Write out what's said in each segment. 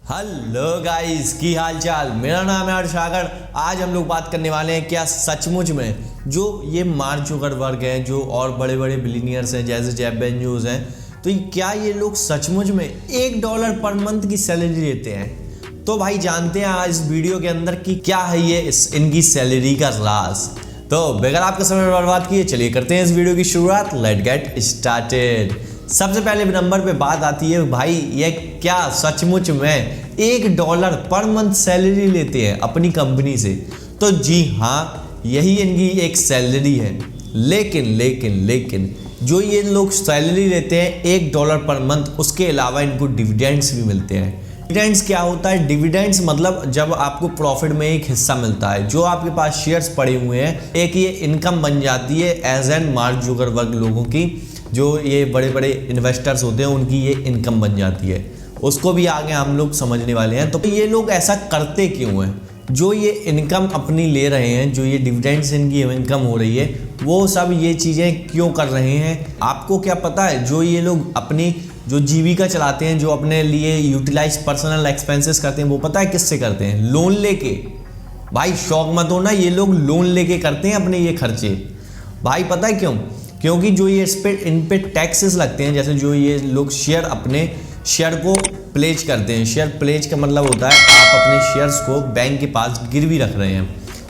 Hello guys, की हाल चाल। मेरा नाम है हर्षागर। आज हम लोग बात करने वाले हैं क्या सचमुच में जो ये मार्क जुकरबर्ग हैं, जो और बड़े बड़े बिलियनियर्स हैं जैसे जेफ बेजोस हैं, तो क्या ये लोग सचमुच में $1 पर मंथ की सैलरी लेते हैं? तो भाई जानते हैं आज इस वीडियो के अंदर कि क्या है ये इनकी सैलरी का राज। तो बगैर आपका समय बर्बाद किए चलिए करते हैं इस वीडियो की शुरुआत। Let get started. सबसे पहले नंबर पे बात आती है भाई, ये क्या सचमुच में $1 पर मंथ सैलरी लेते हैं अपनी कंपनी से? तो जी हाँ, यही इनकी एक सैलरी है। लेकिन जो ये लोग सैलरी लेते हैं $1 पर मंथ, उसके अलावा इनको डिविडेंड्स भी मिलते हैं। डिविडेंड्स क्या होता है? डिविडेंड्स मतलब जब आपको प्रॉफिट में एक हिस्सा मिलता है, जो आपके पास शेयर्स पड़े हुए हैं, एक ये इनकम बन जाती है एज एन मार्क जुकरबर्ग लोगों की, जो ये बड़े बड़े इन्वेस्टर्स होते हैं उनकी ये इनकम बन जाती है। उसको भी आगे हम लोग समझने वाले हैं। तो ये लोग ऐसा करते क्यों हैं? जो ये इनकम अपनी ले रहे हैं, जो ये डिविडेंड्स इनकी इनकम हो रही है, वो सब ये चीज़ें क्यों कर रहे हैं? आपको क्या पता है? जो ये लोग अपनी जो जीविका चलाते हैं, जो अपने लिए यूटिलाइज पर्सनल एक्सपेंसेस करते हैं, वो पता है किससे करते हैं? लोन लेके। भाई शौक मत होना, ये लोग लोन लेके करते हैं अपने ये खर्चे। भाई पता है क्यों? क्योंकि जो ये इन पे टैक्सेस लगते हैं, जैसे जो ये लोग अपने शेयर को प्लेज करते हैं। शेयर प्लेज का मतलब होता है आप अपने शेयर्स को बैंक के पास गिरवी रख रहे हैं।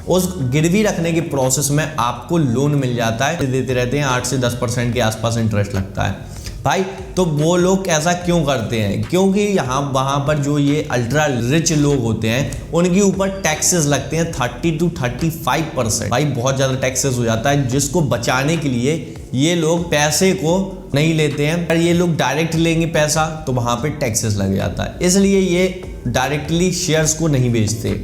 उस गिरवी रखने के प्रोसेस में आपको लोन मिल जाता है, देते रहते हैं। 8 से 10% के आसपास इंटरेस्ट लगता है भाई। तो वो लोग ऐसा क्यों करते हैं? क्योंकि वहाँ पर जो ये अल्ट्रा रिच लोग होते हैं उनके ऊपर टैक्सेस लगते हैं 30 to 35%। भाई बहुत ज़्यादा टैक्सेस हो जाता है, जिसको बचाने के लिए ये लोग पैसे को नहीं लेते हैं। अगर ये लोग डायरेक्ट लेंगे पैसा तो वहाँ पे टैक्सेस लग जाता है, इसलिए ये डायरेक्टली शेयर्स को नहीं बेचते।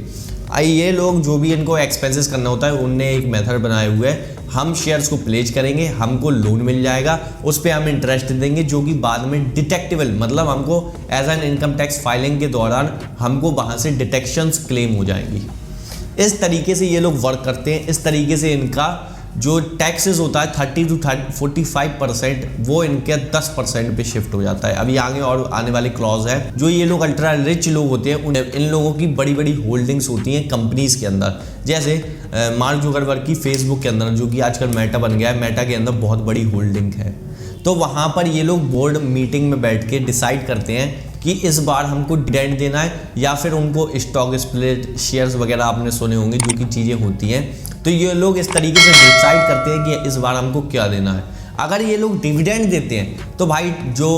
ये लोग जो भी इनको एक्सपेंसेस करना होता है, उनने एक मेथड बनाए हुए है, हम शेयर्स को प्लेज करेंगे, हमको लोन मिल जाएगा, उस पर हम इंटरेस्ट देंगे, जो कि बाद में डिटेक्टेबल, मतलब हमको as an income tax filing के दौरान हमको वहाँ से डिटेक्शंस क्लेम हो जाएंगी। इस तरीके से ये लोग वर्क करते हैं। इस तरीके से इनका जो टैक्सेस होता है 30 to 45%, वो इनके 10% पे शिफ्ट हो जाता है। अभी आगे और आने वाले क्लॉज है। जो ये लोग अल्ट्रा रिच लोग होते हैं, इन लोगों की बड़ी बड़ी होल्डिंग्स होती हैं कंपनीज के अंदर। जैसे मार्क जुकरबर्ग की फेसबुक के अंदर, जो कि आजकल मेटा बन गया है, मेटा के अंदर बहुत बड़ी होल्डिंग है। तो वहाँ पर ये लोग बोर्ड मीटिंग में बैठ के डिसाइड करते हैं कि इस बार हमको डिविडेंड देना है, या फिर उनको स्टॉक स्प्लिट शेयर्स वगैरह आपने सुने होंगे, जो कि चीज़ें होती हैं। तो ये लोग इस तरीके से डिसाइड करते हैं कि इस बार हमको क्या देना है। अगर ये लोग डिविडेंड देते हैं तो भाई जो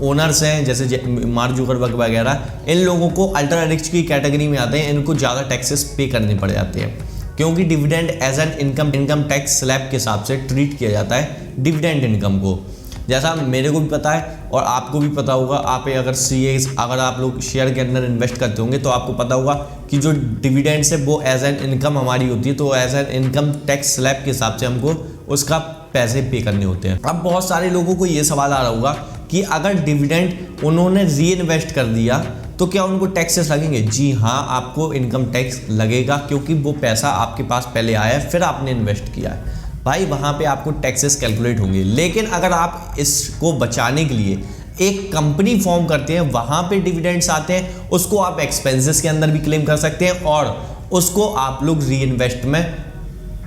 ओनर्स हैं जैसे मार्क जुकरबर्ग वगैरह, इन लोगों को अल्ट्रा रिच की कैटेगरी में आते हैं, इनको ज़्यादा टैक्सेस पे करने पड़ जाते हैं, क्योंकि dividend as an income tax slab के हिसाब से ट्रीट किया जाता है डिविडेंड इनकम को। जैसा मेरे को भी पता है और आपको भी पता होगा, अगर आप लोग शेयर के अंदर इन्वेस्ट करते होंगे तो आपको पता होगा कि जो डिविडेंड्स है वो एज एन इनकम हमारी होती है, तो as an income tax slab के हिसाब से हमको उसका पैसे पे करने होते हैं। अब बहुत सारे लोगों को ये सवाल आ रहा होगा कि अगर डिविडेंड उन्होंने री इन्वेस्ट कर दिया तो क्या उनको टैक्सेस लगेंगे? जी हाँ, आपको इनकम टैक्स लगेगा, क्योंकि वो पैसा आपके पास पहले आया है, फिर आपने इन्वेस्ट किया है। भाई वहाँ पे आपको टैक्सेस कैलकुलेट होंगे। लेकिन अगर आप इसको बचाने के लिए एक कंपनी फॉर्म करते हैं, वहाँ पे डिविडेंड्स आते हैं, उसको आप एक्सपेंसेस के अंदर भी क्लेम कर सकते हैं और उसको आप लोग री इन्वेस्ट में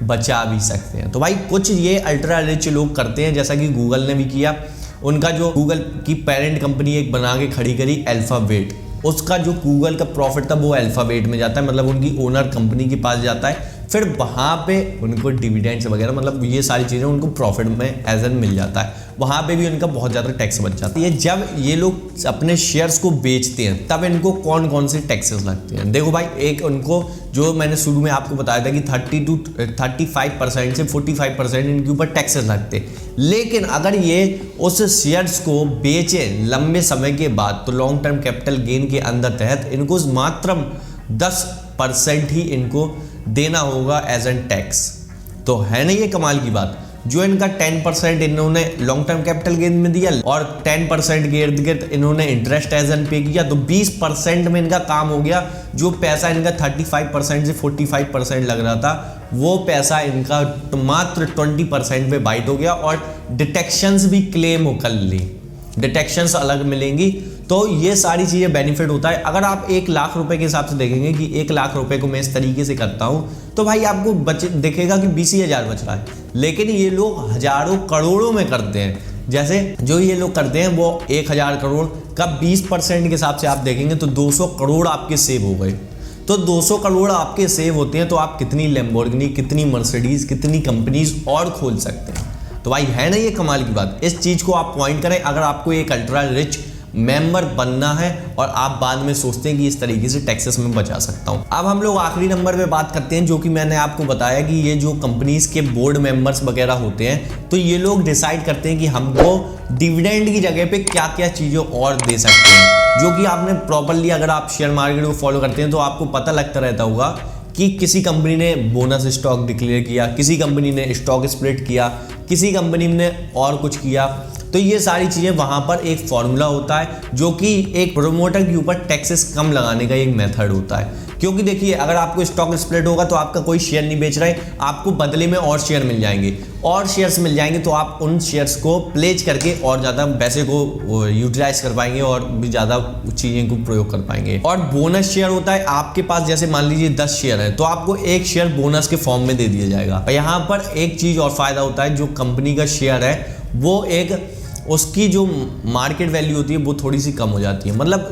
बचा भी सकते हैं। तो भाई कुछ ये अल्ट्रा रिच लोग करते हैं, जैसा कि गूगल ने भी किया। उनका जो गूगल की पेरेंट कंपनी एक बना के खड़ी करी अल्फाबेट, उसका जो गूगल का प्रॉफिट था वो अल्फाबेट में जाता है, मतलब उनकी ओनर कंपनी के पास जाता है, फिर वहाँ पे उनको डिविडेंड्स वगैरह, मतलब ये सारी चीज़ें उनको प्रॉफिट में एज एन मिल जाता है। वहाँ पे भी उनका बहुत ज़्यादा टैक्स बच जाता है। जब ये लोग अपने शेयर्स को बेचते हैं तब इनको कौन कौन से टैक्सेस लगते हैं? देखो भाई, एक उनको जो मैंने शुरू में आपको बताया था कि 30 to 35% से 45% इनके ऊपर टैक्सेस लगते। लेकिन अगर ये उस शेयर्स को बेचे लंबे समय के बाद, तो लॉन्ग टर्म कैपिटल गेन के अंदर तहत इनको मात्र 10% ही इनको देना होगा एज एन टैक्स। तो है ना ये कमाल की बात? जो इनका 10% इन्होंने लॉन्ग टर्म कैपिटल गेन में दिया और 10% के इर्द गिर्द इन्होंने इंटरेस्ट एज एन पे किया, तो 20% में इनका काम हो गया। जो पैसा इनका 35% से 45% लग रहा था, वो पैसा इनका मात्र 20% पे बाइट हो गया और डिटेक्शंस भी क्लेम कर ली। डिटेक्शंस अलग मिलेंगी, तो ये सारी चीज़ें बेनिफिट होता है। अगर आप 1 लाख रुपए के हिसाब से देखेंगे कि 1 लाख रुपए को मैं इस तरीके से करता हूँ, तो भाई आपको दिखेगा कि 20,000 बच रहा है। लेकिन ये लोग हजारों करोड़ों में करते हैं। जैसे जो ये लोग करते हैं वो 1,000 करोड़ का 20% के हिसाब से आप देखेंगे तो 200 करोड़ आपके सेव हो गए। तो 200 करोड़ आपके सेव होते हैं तो आप कितनी लैम्बोर्गिनी, कितनी मर्सिडीज, कितनी कंपनीज और खोल सकते हैं। तो भाई है ना ये कमाल की बात। इस चीज़ को आप पॉइंट करें अगर आपको एक अल्ट्रा रिच मेंबर बनना है और आप बाद में सोचते हैं कि इस तरीके से टैक्सेस में बचा सकता हूं। अब हम लोग आखिरी नंबर पे बात करते हैं, जो कि मैंने आपको बताया कि ये जो कंपनीज के बोर्ड मेंबर्स वगैरह होते हैं, तो ये लोग डिसाइड करते हैं कि हमको डिविडेंड की जगह पे क्या क्या चीज़ें और दे सकते हैं। जो कि आपने प्रॉपरली अगर आप शेयर मार्केट को फॉलो करते हैं तो आपको पता लगता रहता होगा कि किसी कंपनी ने बोनस स्टॉक डिक्लेयर किया, किसी कंपनी ने स्टॉक स्प्लिट किया, किसी कंपनी ने और कुछ किया। तो ये सारी चीज़ें वहाँ पर एक फॉर्मूला होता है जो कि एक प्रोमोटर के ऊपर टैक्सेस कम लगाने का एक मेथड होता है। क्योंकि देखिए अगर आपको स्टॉक स्प्लिट होगा तो आपका कोई शेयर नहीं बेच रहा है, आपको बदले में और शेयर मिल जाएंगे, और शेयर्स मिल जाएंगे तो आप उन शेयर्स को प्लेज करके और ज़्यादा पैसे को यूटिलाइज कर पाएंगे और भी ज़्यादा चीज़ें को प्रयोग कर पाएंगे। और बोनस शेयर होता है, आपके पास जैसे मान लीजिए 10 शेयर है तो आपको 1 शेयर बोनस के फॉर्म में दे दिया जाएगा। यहाँ पर एक चीज़ और फायदा होता है, जो कंपनी का शेयर है वो एक उसकी जो मार्केट वैल्यू होती है वो थोड़ी सी कम हो जाती है, मतलब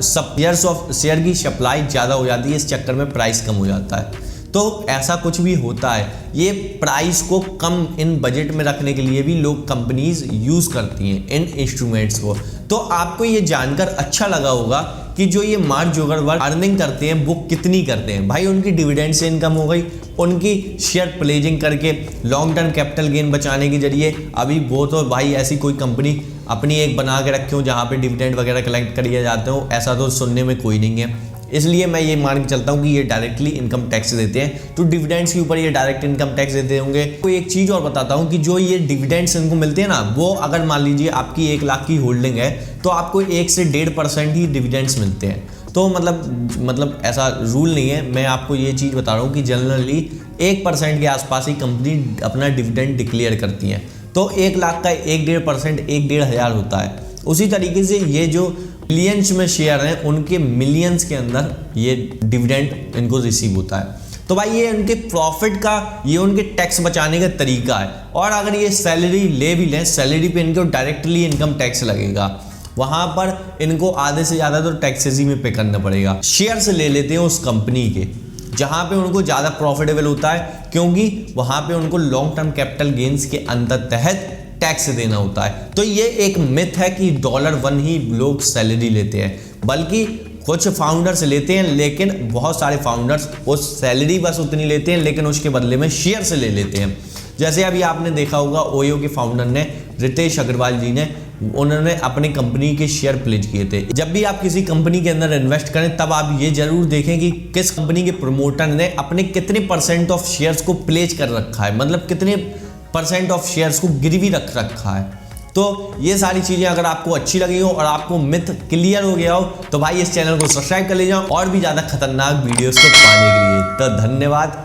शेयर की सप्लाई ज़्यादा हो जाती है, इस चक्कर में प्राइस कम हो जाता है। तो ऐसा कुछ भी होता है, ये प्राइस को कम इन बजट में रखने के लिए भी लोग कंपनीज यूज़ करती हैं इन इंस्ट्रूमेंट्स को। तो आपको ये जानकर अच्छा लगा होगा कि जो ये मार्क जुकरबर्ग अर्निंग करते हैं वो कितनी करते हैं। भाई उनकी डिविडेंड से इनकम हो गई, उनकी शेयर प्लेजिंग करके लॉन्ग टर्म कैपिटल गेन बचाने के जरिए। अभी वो तो भाई ऐसी कोई कंपनी अपनी एक बना के रखे हो जहाँ पे डिविडेंड वगैरह कलेक्ट करिए जाते हो, ऐसा तो सुनने में कोई नहीं है। इसलिए मैं ये मान के चलता हूँ कि ये डायरेक्टली इनकम टैक्स देते हैं, तो डिविडेंड्स के ऊपर ये डायरेक्ट इनकम टैक्स देते होंगे। कोई एक चीज़ और बताता हूँ कि जो ये डिविडेंड्स इनको मिलते हैं ना, वो अगर मान लीजिए आपकी 1 लाख की होल्डिंग है तो आपको 1 से 1.5% ही डिविडेंड्स मिलते हैं। तो मतलब ऐसा रूल नहीं है, मैं आपको ये चीज़ बता रहा हूँ कि जनरली 1% के आसपास ही कंपनी अपना डिविडेंड डिक्लेयर करती है। तो 1 लाख का 1.5% 1,500 होता है। उसी तरीके से ये जो मिलियंस में शेयर हैं उनके मिलियंस के अंदर ये डिविडेंड इनको रिसीव होता है। तो भाई ये उनके प्रॉफिट का, ये उनके टैक्स बचाने का तरीका है। और अगर ये सैलरी ले भी लें, सैलरी पे इनको डायरेक्टली इनकम टैक्स लगेगा, वहां पर इनको आधे से ज़्यादा तो टैक्सेस ही में पे करना पड़ेगा। शेयर्स ले लेते हैं उस कंपनी के जहाँ पे उनको ज़्यादा प्रॉफिटेबल होता है, क्योंकि वहाँ पे उनको लॉन्ग टर्म कैपिटल गेन्स के तहत टैक्स देना होता है। तो ये एक मिथ है कि $1 ही लोग सैलरी लेते हैं, बल्कि कुछ फाउंडर्स लेते हैं, लेकिन बहुत सारे फाउंडर्स वो सैलरी बस उतनी लेते हैं लेकिन उसके बदले में शेयर से ले लेते हैं। जैसे अभी आपने देखा होगा ओयो के फाउंडर ने, रितेश अग्रवाल जी ने, उन्होंने अपनी कंपनी के शेयर प्लेज किए थे। जब भी आप किसी कंपनी के अंदर इन्वेस्ट करें तब आप ये जरूर देखें कि किस कंपनी के प्रमोटर ने अपने कितने % ऑफ शेयर्स को प्लेज कर रखा है, मतलब कितने % ऑफ शेयर्स को गिरवी रख रखा है। तो ये सारी चीज़ें अगर आपको अच्छी लगी हो और आपको मिथ क्लियर हो गया हो तो भाई इस चैनल को सब्सक्राइब कर लीजिए और भी ज़्यादा खतरनाक वीडियोस को पाने के लिए। तो धन्यवाद।